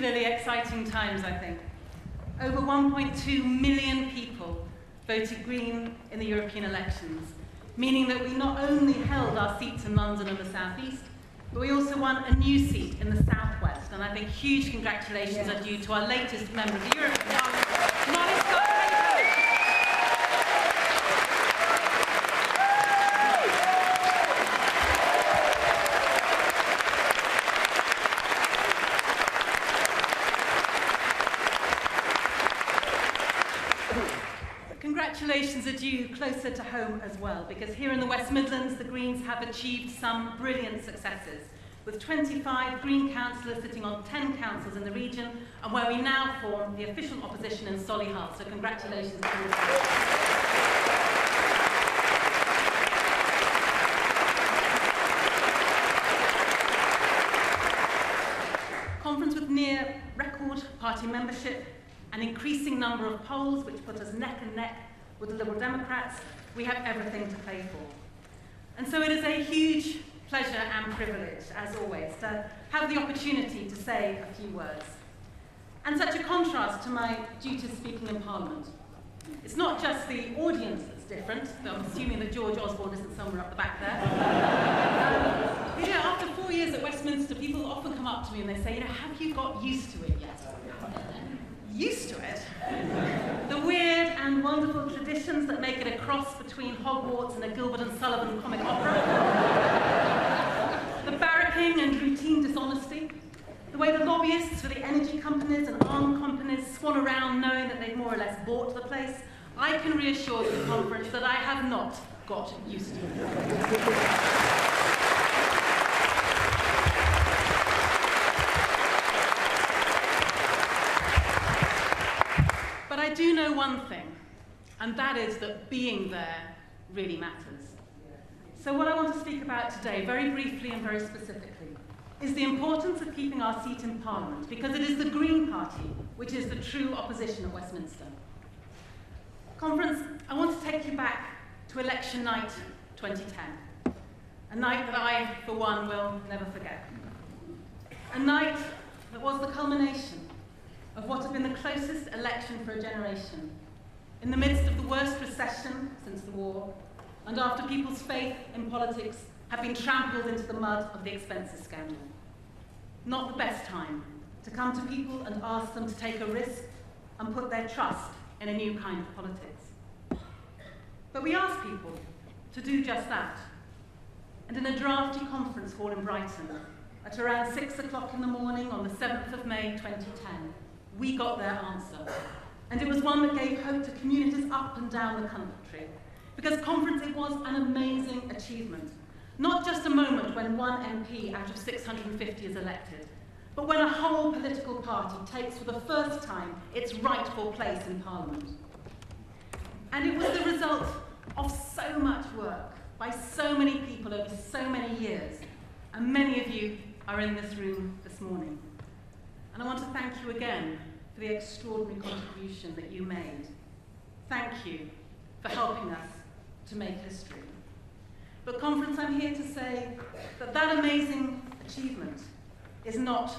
particularly exciting times, I think. Over 1.2 million people voted Green in the European elections, meaning that we not only held our seats in London and the South East, but we also won a new seat in the South West. And I think huge congratulations are due to our latest member of the European Parliament, Molly Scott Cato. Congratulations are due closer to home as well, because here in the West Midlands, the Greens have achieved some brilliant successes, with 25 Green councillors sitting on 10 councils in the region, and where we now form the official opposition in Solihull. So congratulations to all. Conference with near record party membership, an increasing number of polls which put us neck and neck with the Liberal Democrats, we have everything to play for. And so it is a huge pleasure and privilege, as always, to have the opportunity to say a few words. And such a contrast to my duties speaking in Parliament. It's not just the audience that's different, though I'm assuming that George Osborne isn't somewhere up the back there. You know, after 4 years at Westminster, people often come up to me and they say, you know, have you got used to it yet? Used to it? The weird and wonderful traditions that make it a cross between Hogwarts and a Gilbert and Sullivan comic opera. The barracking and routine dishonesty. The way the lobbyists for the energy companies and arm companies swan around knowing that they've more or less bought the place. I can reassure the conference that I have not got used to it. But I do know one thing, and that is that being there really matters. So what I want to speak about today, very briefly and very specifically, is the importance of keeping our seat in Parliament, because it is the Green Party which is the true opposition at Westminster. Conference, I want to take you back to election night 2010, a night that I, for one, will never forget. A night that was the culmination of what had been the closest election for a generation, in the midst of the worst recession since the war, and after people's faith in politics had been trampled into the mud of the expenses scandal. Not the best time to come to people and ask them to take a risk and put their trust in a new kind of politics. But we asked people to do just that. And in a drafty conference hall in Brighton, at around 6 o'clock in the morning on the 7th of May 2010, we got their answer. And it was one that gave hope to communities up and down the country. Because conference, it was an amazing achievement. Not just a moment when one MP out of 650 is elected, but when a whole political party takes for the first time its rightful place in Parliament. And it was the result of so much work by so many people over so many years. And many of you are in this room this morning. And I want to thank you again for the extraordinary contribution that you made. Thank you for helping us to make history. But conference, I'm here to say that that amazing achievement is not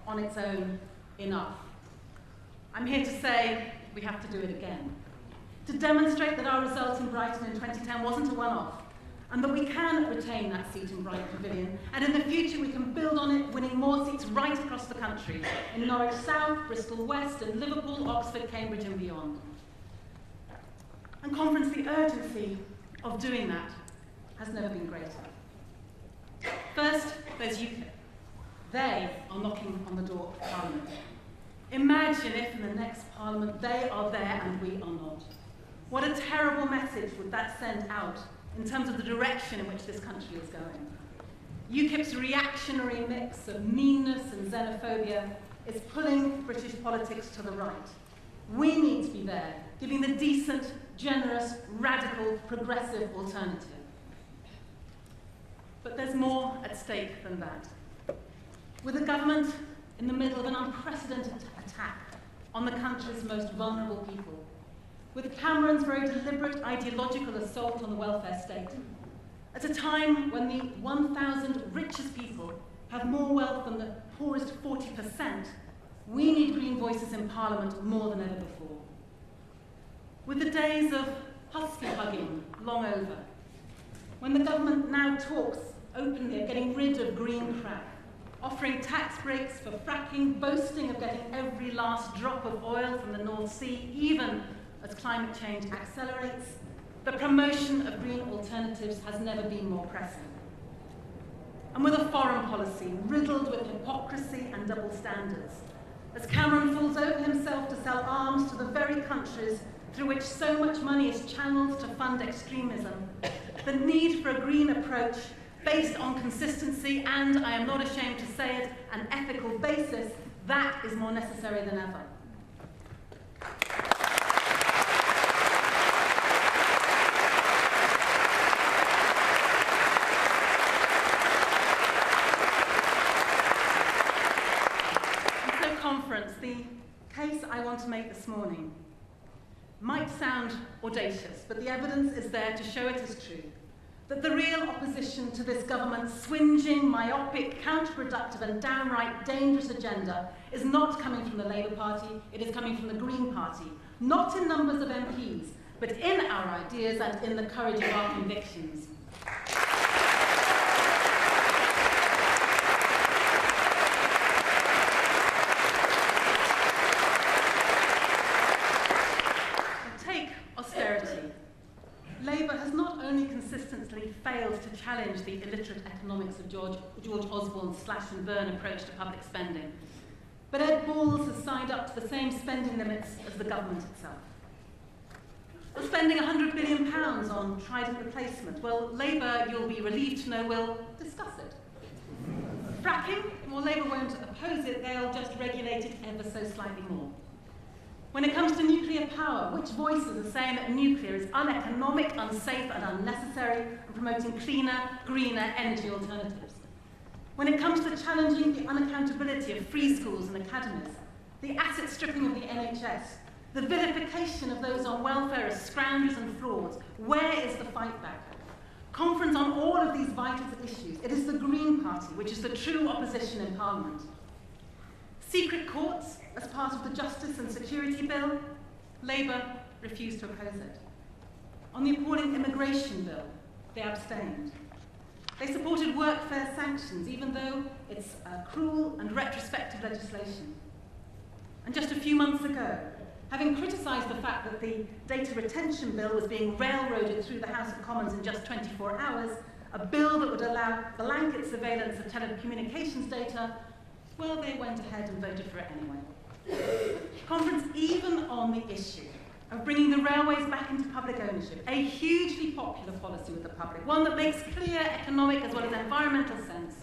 on its own enough. I'm here to say we have to do it again. To demonstrate that our result in Brighton in 2010 wasn't a one-off, and that we can retain that seat in Brighton Pavilion, and in the future we can build on it, winning more seats right across the country, in Norwich South, Bristol West, and Liverpool, Oxford, Cambridge, and beyond. And conference, the urgency of doing that has never been greater. First, there's UKIP. They are knocking on the door of Parliament. Imagine if in the next Parliament they are there and we are not. What a terrible message would that send out in terms of the direction in which this country is going. UKIP's reactionary mix of meanness and xenophobia is pulling British politics to the right. We need to be there, giving the decent, generous, radical, progressive alternative. But there's more at stake than that. With a government in the middle of an unprecedented attack on the country's most vulnerable people, with Cameron's very deliberate ideological assault on the welfare state, at a time when the 1,000 richest people have more wealth than the poorest 40%, We need green voices in Parliament more than ever before. With the days of husky hugging long over, when the government now talks openly of getting rid of green crap, offering tax breaks for fracking, boasting of getting every last drop of oil from the North Sea, even as climate change accelerates, the promotion of green alternatives has never been more pressing. And with a foreign policy riddled with hypocrisy and double standards, as Cameron falls over himself to sell arms to the very countries through which so much money is channeled to fund extremism, the need for a green approach based on consistency and, I am not ashamed to say it, an ethical basis, that is more necessary than ever. And so, conference, the case I want to make this morning might sound audacious, but the evidence is there to show it is true. That the real opposition to this government's swinging, myopic, counterproductive and downright dangerous agenda is not coming from the Labour Party, it is coming from the Green Party. Not in numbers of MPs, but in our ideas and in the courage of our convictions. Take austerity. Labour has not only consistently failed to challenge the illiterate economics of George Osborne's slash-and-burn approach to public spending, but Ed Balls has signed up to the same spending limits as the government itself. We're spending £100 billion on Trident replacement. Well, Labour, you'll be relieved to know, will discuss it. Fracking, well, Labour won't oppose it, they'll just regulate it ever so slightly more. When it comes to nuclear power, which voices are saying that nuclear is uneconomic, unsafe and unnecessary and promoting cleaner, greener energy alternatives? When it comes to challenging the unaccountability of free schools and academies, the asset stripping of the NHS, the vilification of those on welfare as scroungers and frauds, where is the fight back? Conference on all of these vital issues, it is the Green Party which is the true opposition in Parliament. Secret courts as part of the Justice and Security Bill, Labour refused to oppose it. On the appalling immigration bill, they abstained. They supported workfare sanctions, even though it's cruel and retrospective legislation. And just a few months ago, having criticised the fact that the data retention bill was being railroaded through the House of Commons in just 24 hours, a bill that would allow blanket surveillance of telecommunications data, well, they went ahead and voted for it anyway. Conference, even on the issue of bringing the railways back into public ownership, a hugely popular policy with the public, one that makes clear economic as well as environmental sense,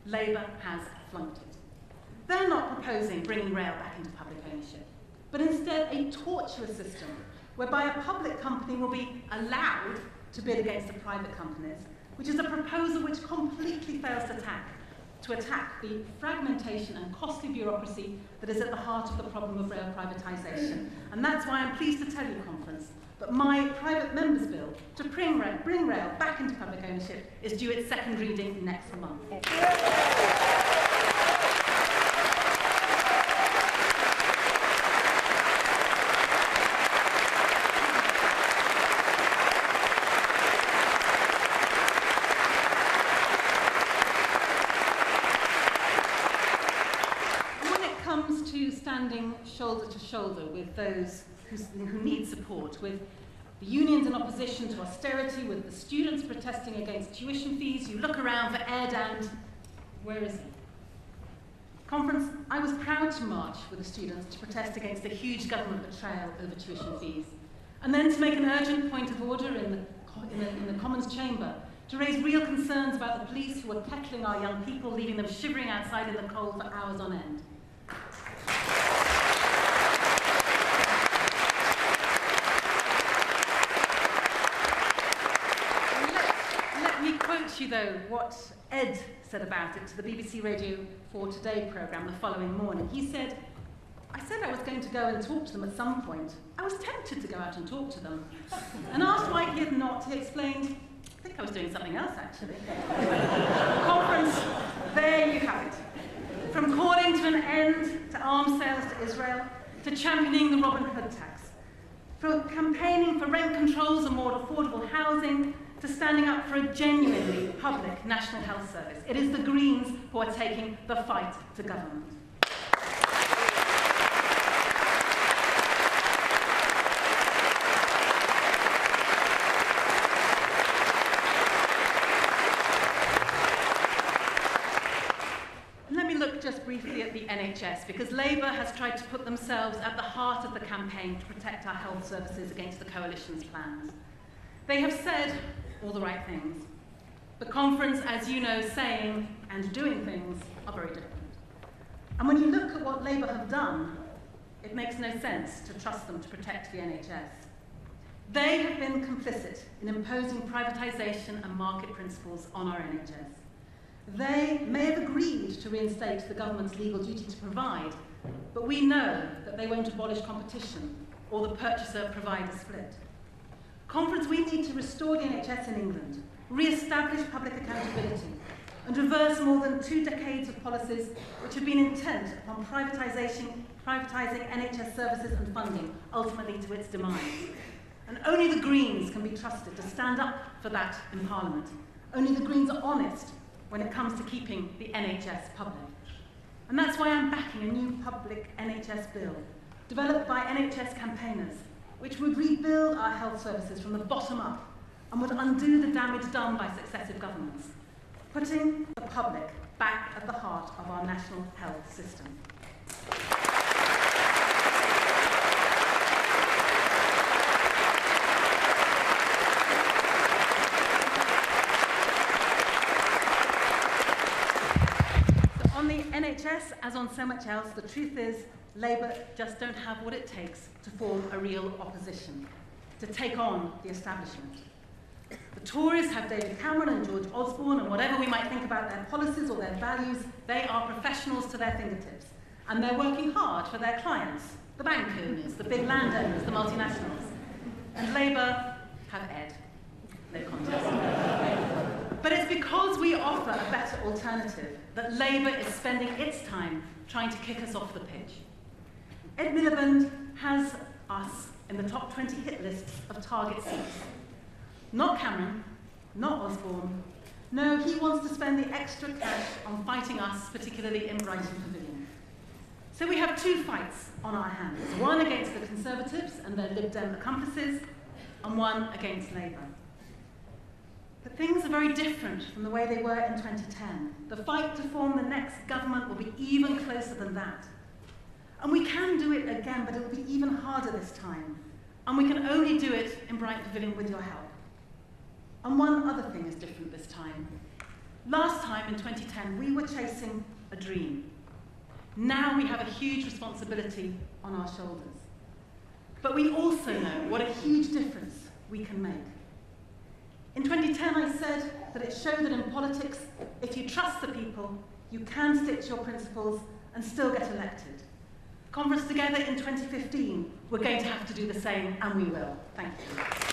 Labour has flunked it. They're not proposing bringing rail back into public ownership, but instead a tortuous system whereby a public company will be allowed to bid against the private companies, which is a proposal which completely fails to attack the fragmentation and costly bureaucracy that is at the heart of the problem of rail privatisation. And that's why I'm pleased to tell you, Conference, that my private member's bill to bring rail back into public ownership is due its second reading next month. Standing shoulder to shoulder with those who need support, with the unions in opposition to austerity, with the students protesting against tuition fees. You look around for Erdogan, where is he? Conference, I was proud to march with the students to protest against the huge government betrayal over tuition fees, and then to make an urgent point of order in the Commons chamber to raise real concerns about the police who were kettling our young people, leaving them shivering outside in the cold for hours on end. Quote you though what Ed said about it to the BBC Radio 4 Today programme the following morning. He said, I said I was going to go and talk to them at some point. I was tempted to go out and talk to them. And asked why he had not, he explained, I think I was doing something else actually. Conference, there you have it. From calling to an end to to arms sales to Israel, to championing the Robin Hood tax, for campaigning for rent controls and more affordable housing, to standing up for a genuinely public national health service. It is the Greens who are taking the fight to government. Let me look just briefly at the NHS, because Labour has tried to put themselves at the heart of the campaign to protect our health services against the coalition's plans. They have said all the right things. The conference, as you know, saying and doing things are very different. And when you look at what Labour have done, it makes no sense to trust them to protect the NHS. They have been complicit in imposing privatisation and market principles on our NHS. They may have agreed to reinstate the government's legal duty to provide, but we know that they won't abolish competition or the purchaser-provider split. Conference, we need to restore the NHS in England, re-establish public accountability, and reverse more than 2 decades of policies which have been intent upon privatising NHS services and funding, ultimately to its demise. And only the Greens can be trusted to stand up for that in Parliament. Only the Greens are honest when it comes to keeping the NHS public. And that's why I'm backing a new public NHS bill, developed by NHS campaigners, which would rebuild our health services from the bottom up and would undo the damage done by successive governments, putting the public back at the heart of our national health system. So on the NHS, as on so much else, the truth is Labour just don't have what it takes to form a real opposition, to take on the establishment. The Tories have David Cameron and George Osborne, and whatever we might think about their policies or their values, they are professionals to their fingertips. And they're working hard for their clients, the bank owners, the big landowners, the multinationals. And Labour have Ed. No contest. But it's because we offer a better alternative that Labour is spending its time trying to kick us off the pitch. Ed Miliband has us in the top 20 hit lists of target seats. Not Cameron, not Osborne. No, he wants to spend the extra cash on fighting us, particularly in Brighton Pavilion. So we have 2 fights on our hands, one against the Conservatives and their Lib Dem accomplices, and one against Labour. But things are very different from the way they were in 2010. The fight to form the next government will be even closer than that. And we can do it again, but it will be even harder this time. And we can only do it in Brighton Pavilion with your help. And one other thing is different this time. Last time, in 2010, we were chasing a dream. Now we have a huge responsibility on our shoulders. But we also know what a huge difference we can make. In 2010, I said that it showed that in politics, if you trust the people, you can stick to your principles and still get elected. Conference Together in 2015, we're going to have to do the same, and we will. Thank you.